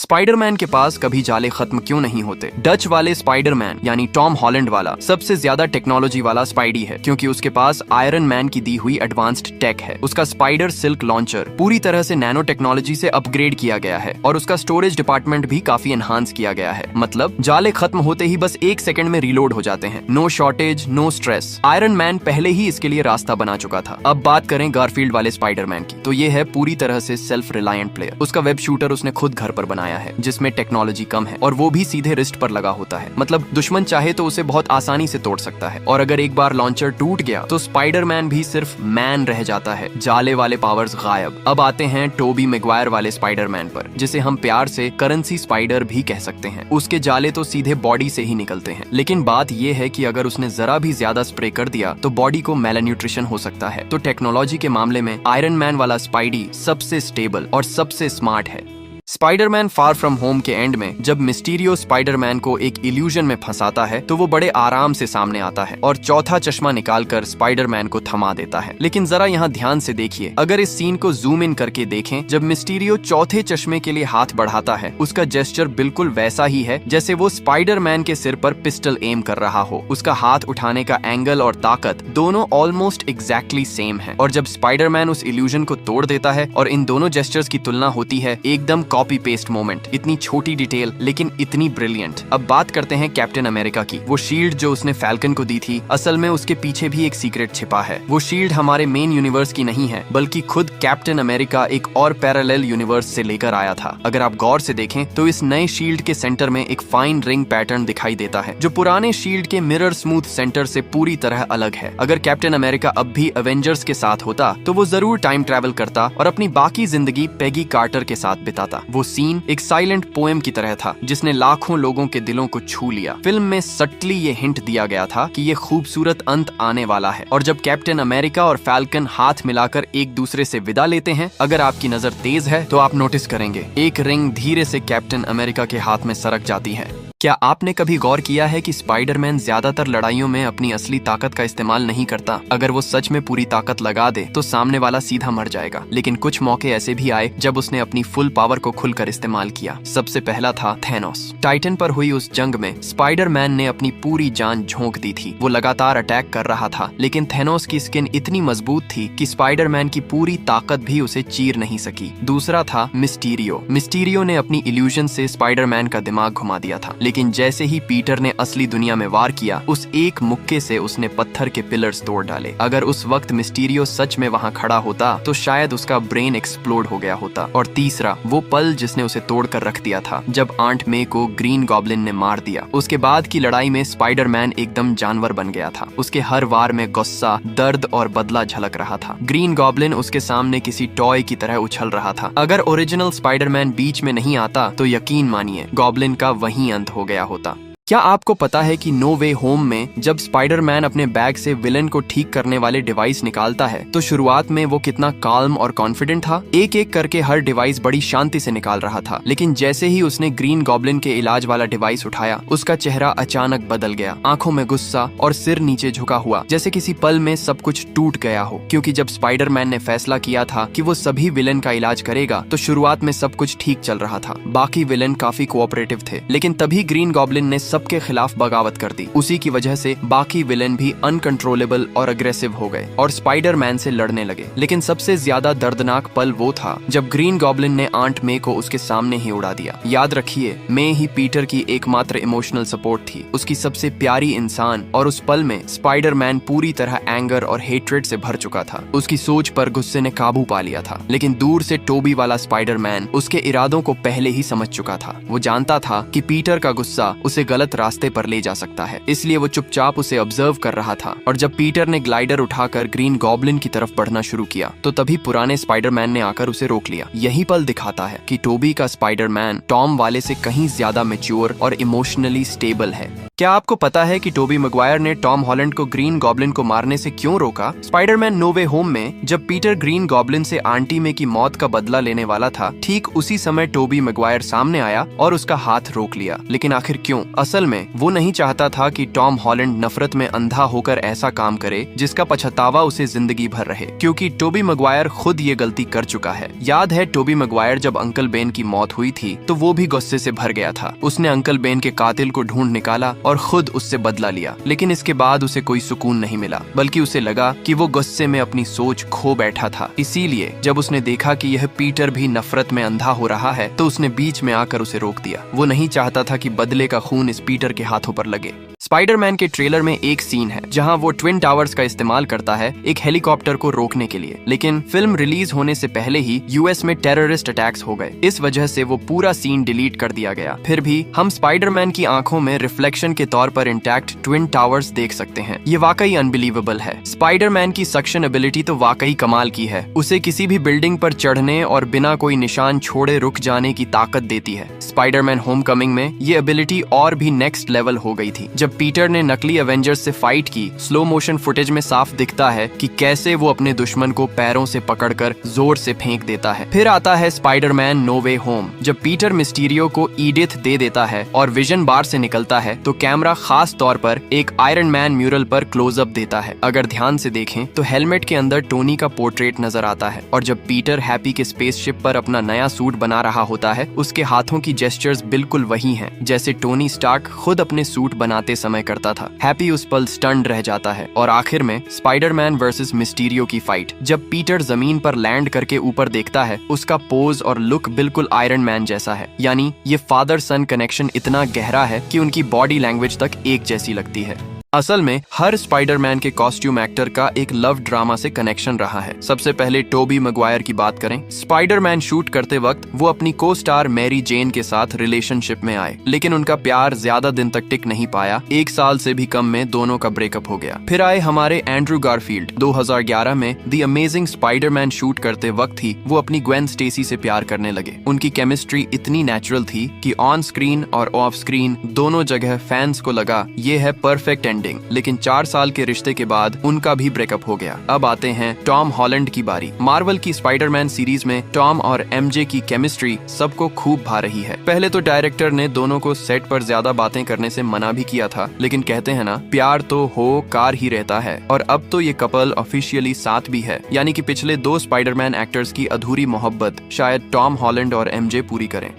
Spiderman के पास कभी जाले खत्म क्यों नहीं होते? डच वाले स्पाइडरमैन यानी टॉम हॉलैंड वाला सबसे ज्यादा टेक्नोलॉजी वाला स्पाइडी है, क्योंकि उसके पास आयरन मैन की दी हुई एडवांस्ड टेक है। उसका स्पाइडर सिल्क लॉन्चर पूरी तरह से नैनो टेक्नोलॉजी से अपग्रेड किया गया है और उसका स्टोरेज डिपार्टमेंट भी काफी एनहांस किया गया है। मतलब जाले खत्म होते ही बस 1 सेकंड में रीलोड हो जाते हैं। No shortage, no stress. Iron Man पहले ही इसके लिए रास्ता बना चुका था। अब बात करें गारफील्ड वाले स्पाइडरमैन की, तो ये है पूरी तरह से सेल्फ रिलायंट प्लेयर। उसका वेब शूटर उसने खुद घर पर बनाया है, जिसमें टेक्नोलॉजी कम है और वो भी सीधे रिस्ट पर लगा होता है। मतलब दुश्मन चाहे तो उसे बहुत आसानी से तोड़ सकता है, और अगर एक बार लॉन्चर टूट गया तो स्पाइडरमैन भी सिर्फ मैन रह जाता है, जाले वाले पावर्स गायब। अब आते हैं टोबी मैगवायर वाले स्पाइडरमैन पर, जिसे हम प्यार से करेंसी स्पाइडर भी कह सकते हैं। उसके जाले तो सीधे बॉडी से ही निकलते हैं, लेकिन बात यह है कि अगर उसने जरा भी ज्यादा स्प्रे कर दिया तो बॉडी को मैलन्यूट्रिशन हो सकता है। तो टेक्नोलॉजी के मामले में आयरन मैन वाला स्पाइडी सबसे स्टेबल और सबसे स्मार्ट है। स्पाइडरमैन फार फ्रॉम होम के एंड में जब मिस्टीरियो स्पाइडरमैन को एक इल्यूजन में फंसाता है तो वो बड़े आराम से सामने आता है और चौथा चश्मा निकालकर स्पाइडरमैन को थमा देता है। लेकिन जरा यहाँ ध्यान से देखिए, अगर इस सीन को जूम इन करके देखें, जब मिस्टीरियो चौथे चश्मे के लिए हाथ बढ़ाता है, उसका जेस्चर बिल्कुल वैसा ही है जैसे वो स्पाइडरमैन के सिर पर पिस्टल एम कर रहा हो। उसका हाथ उठाने का एंगल और ताकत दोनों ऑलमोस्ट एग्जैक्टली सेम है। और जब स्पाइडरमैन उस इल्यूजन को तोड़ देता है और इन दोनों जेस्चर्स की तुलना होती है, एकदम कॉपी पेस्ट मोमेंट। इतनी छोटी डिटेल लेकिन इतनी ब्रिलियंट। अब बात करते हैं कैप्टन अमेरिका की। वो शील्ड जो उसने फैल्कन को दी थी, असल में उसके पीछे भी एक सीक्रेट छिपा है। वो शील्ड हमारे मेन यूनिवर्स की नहीं है, बल्कि खुद कैप्टन अमेरिका एक और पैरेलल यूनिवर्स से लेकर आया था। अगर आप गौर से देखें तो इस नए शील्ड के सेंटर में एक फाइन रिंग पैटर्न दिखाई देता है, जो पुराने शील्ड के मिरर स्मूथ सेंटर से पूरी तरह अलग है। अगर कैप्टन अमेरिका अब भी एवेंजर्स के साथ होता तो वो जरूर टाइम ट्रैवल करता और अपनी बाकी जिंदगी पेगी कार्टर के साथ बिताता। वो सीन एक साइलेंट पोएम की तरह था, जिसने लाखों लोगों के दिलों को छू लिया। फिल्म में सटली ये हिंट दिया गया था कि ये खूबसूरत अंत आने वाला है। और जब कैप्टन अमेरिका और फैल्कन हाथ मिलाकर एक दूसरे से विदा लेते हैं, अगर आपकी नजर तेज है तो आप नोटिस करेंगे एक रिंग धीरे से कैप्टन अमेरिका के हाथ में सरक जाती है। क्या आपने कभी गौर किया है कि स्पाइडरमैन ज्यादातर लड़ाइयों में अपनी असली ताकत का इस्तेमाल नहीं करता? अगर वो सच में पूरी ताकत लगा दे तो सामने वाला सीधा मर जाएगा। लेकिन कुछ मौके ऐसे भी आए जब उसने अपनी फुल पावर को खुलकर इस्तेमाल किया। सबसे पहला था थैनोस। टाइटन पर हुई उस जंग में स्पाइडरमैन ने अपनी पूरी जान झोंक दी थी। वो लगातार अटैक कर रहा था, लेकिन थैनोस की स्किन इतनी मजबूत थी कि स्पाइडरमैन की पूरी ताकत भी उसे चीर नहीं सकी। दूसरा था मिस्टीरियो। मिस्टीरियो ने अपनी इल्यूजन से स्पाइडरमैन का दिमाग घुमा दिया था, लेकिन जैसे ही पीटर ने असली दुनिया में वार किया, उस एक मुक्के से उसने पत्थर के पिलर्स तोड़ डाले। अगर उस वक्त मिस्टीरियो सच में वहां खड़ा होता तो शायद उसका ब्रेन एक्सप्लोड हो गया होता। और तीसरा, वो पल जिसने उसे तोड़कर रख दिया था जब आंट मे को ग्रीन गॉब्लिन ने मार दिया। उसके बाद की लड़ाई में स्पाइडरमैन एकदम जानवर बन गया था। उसके हर वार में गुस्सा, दर्द और बदला झलक रहा था। ग्रीन गॉब्लिन उसके सामने किसी टॉय की तरह उछल रहा था। अगर ओरिजिनल स्पाइडरमैन बीच में नहीं आता तो यकीन मानिए गॉब्लिन का वहीं अंत हो गया होता। क्या आपको पता है कि नो वे होम में जब स्पाइडरमैन अपने बैग से विलन को ठीक करने वाले डिवाइस निकालता है तो शुरुआत में वो कितना काल्म और कॉन्फिडेंट था? एक एक करके हर डिवाइस बड़ी शांति से निकाल रहा था, लेकिन जैसे ही उसने ग्रीन गॉब्लिन के इलाज वाला डिवाइस उठाया, उसका चेहरा अचानक बदल गया। आंखों में गुस्सा और सिर नीचे झुका हुआ, जैसे किसी पल में सब कुछ टूट गया हो। क्योंकि जब स्पाइडरमैन ने फैसला किया था कि वो सभी विलन का इलाज करेगा तो शुरुआत में सब कुछ ठीक चल रहा था। बाकी विलन काफी कोऑपरेटिव थे, लेकिन तभी ग्रीन गॉब्लिन ने सबके खिलाफ बगावत कर दी। उसी की वजह से बाकी विलेन भी अनकंट्रोलेबल और अग्रेसिव हो गए और स्पाइडरमैन से लड़ने लगे। लेकिन सबसे ज्यादा दर्दनाक पल वो था जब ग्रीन गॉब्लिन ने आंट मे को उसके सामने ही उड़ा दिया। याद रखिए, मे ही पीटर की एकमात्र इमोशनल सपोर्ट थी, उसकी सबसे प्यारी इंसान। और उस पल में स्पाइडरमैन पूरी तरह एंगर और हेट्रेड से भर चुका था। उसकी सोच पर गुस्से ने काबू पा लिया था। लेकिन दूर से टोबी वाला स्पाइडरमैन उसके इरादों को पहले ही समझ चुका था। वो जानता था कि पीटर का गुस्सा उसे गलत रास्ते पर ले जा सकता है, इसलिए वो चुपचाप उसे ऑब्जर्व कर रहा था। और जब पीटर ने ग्लाइडर उठाकर ग्रीन गॉब्लिन की तरफ बढ़ना शुरू किया तो तभी पुराने स्पाइडरमैन ने आकर उसे रोक लिया। यही पल दिखाता है कि टोबी का स्पाइडरमैन टॉम वाले से कहीं ज्यादा मैच्योर और इमोशनली स्टेबल है। क्या आपको पता है कि टोबी मैगवायर ने टॉम हॉलैंड को ग्रीन गॉब्लिन को मारने से क्यों रोका? स्पाइडरमैन नो वे होम में जब पीटर ग्रीन गॉब्लिन से आंटी मे की मौत का बदला लेने वाला था, ठीक उसी समय टोबी मैगवायर सामने आया और उसका हाथ रोक लिया। लेकिन आखिर क्यों? असल असल में वो नहीं चाहता था कि टॉम हॉलैंड नफरत में अंधा होकर ऐसा काम करे जिसका पछतावा उसे जिंदगी भर रहे, क्योंकि टोबी मैguire खुद ये गलती कर चुका है। याद है टोबी मैguire जब अंकल बेन की मौत हुई थी तो वो भी गुस्से से भर गया था। उसने अंकल बेन के कातिल को ढूंढ निकाला और खुद उससे बदला लिया, लेकिन इसके बाद उसे कोई सुकून नहीं मिला, बल्कि उसे लगा कि वो गुस्से में अपनी सोच खो बैठा था। इसीलिए जब उसने देखा कि यह पीटर भी नफरत में अंधा हो रहा है तो उसने बीच में आकर उसे रोक दिया। वो नहीं चाहता था कि बदले का खून इस पीटर के हाथों पर लगे। स्पाइडरमैन के ट्रेलर में एक सीन है जहां वो ट्विन टावर्स का इस्तेमाल करता है एक हेलीकॉप्टर को रोकने के लिए, लेकिन फिल्म रिलीज होने से पहले ही यूएस में टेररिस्ट अटैक्स हो गए। इस वजह से वो पूरा सीन डिलीट कर दिया गया। फिर भी हम स्पाइडरमैन की आंखों में रिफ्लेक्शन के तौर पर इंटैक्ट ट्विन टावर्स देख सकते हैं। ये वाकई अनबिलीवेबल है। स्पाइडरमैन की सक्शन एबिलिटी तो वाकई कमाल की है। उसे किसी भी बिल्डिंग पर चढ़ने और बिना कोई निशान छोड़े रुक जाने की ताकत देती है। स्पाइडरमैन होमकमिंग में ये एबिलिटी और भी नेक्स्ट लेवल हो गई थी। जब पीटर ने नकली एवेंजर्स से फाइट की, स्लो मोशन फुटेज में साफ दिखता है कि कैसे वो अपने दुश्मन को पैरों से पकड़कर जोर से फेंक देता है। फिर आता है स्पाइडरमैन नो वे होम। जब पीटर मिस्टीरियो को ईडिथ दे देता है और विजन बार से निकलता है तो कैमरा खास तौर पर एक आयरन मैन म्यूरल पर क्लोजअप देता है। अगर ध्यान से देखें तो हेलमेट के अंदर टोनी का पोर्ट्रेट नजर आता है, और जब पीटर हैप्पी के स्पेसशिप पर अपना नया सूट बना रहा होता है उसके हाथों की जेस्चर्स बिल्कुल वही हैं जैसे टोनी स्टार्क खुद अपने सूट बनाते समय करता था। हैप्पी उस पल स्टन्ड रह जाता है। और आखिर में स्पाइडरमैन वर्सेस मिस्टीरियो की फाइट, जब पीटर जमीन पर लैंड करके ऊपर देखता है उसका पोज और लुक बिल्कुल आयरन मैन जैसा है। यानी ये फादर सन कनेक्शन इतना गहरा है कि उनकी बॉडी लैंग्वेज तक एक जैसी लगती है। असल में हर स्पाइडरमैन के कॉस्ट्यूम एक्टर का एक लव ड्रामा से कनेक्शन रहा है। सबसे पहले टोबी मैguire की बात करें। स्पाइडरमैन शूट करते वक्त वो अपनी को स्टार मैरी जेन के साथ रिलेशनशिप में आए, लेकिन उनका प्यार ज्यादा दिन तक टिक नहीं पाया। 1 साल से भी कम में दोनों का ब्रेकअप हो गया। फिर आए हमारे एंड्रू गारफील्ड। 2011 में द अमेजिंग स्पाइडरमैन शूट करते वक्त ही वो अपनी ग्वेन स्टेसी से प्यार करने लगे। उनकी केमिस्ट्री इतनी नेचुरल थी कि ऑन स्क्रीन और ऑफ स्क्रीन दोनों जगह फैंस को लगा ये है परफेक्ट एंडिंग। लेकिन 4 साल के रिश्ते के बाद उनका भी ब्रेकअप हो गया। अब आते हैं टॉम हॉलैंड की बारी। मार्वल की स्पाइडरमैन सीरीज में टॉम और एमजे की केमिस्ट्री सबको खूब भा रही है। पहले तो डायरेक्टर ने दोनों को सेट पर ज्यादा बातें करने से मना भी किया था, लेकिन कहते हैं ना, प्यार तो हो कार ही रहता है। और अब तो ये कपल ऑफिशियली साथ भी है, यानी कि पिछले 2 स्पाइडरमैन एक्टर्स की अधूरी मोहब्बत शायद टॉम हॉलैंड और एमजे पूरी करें।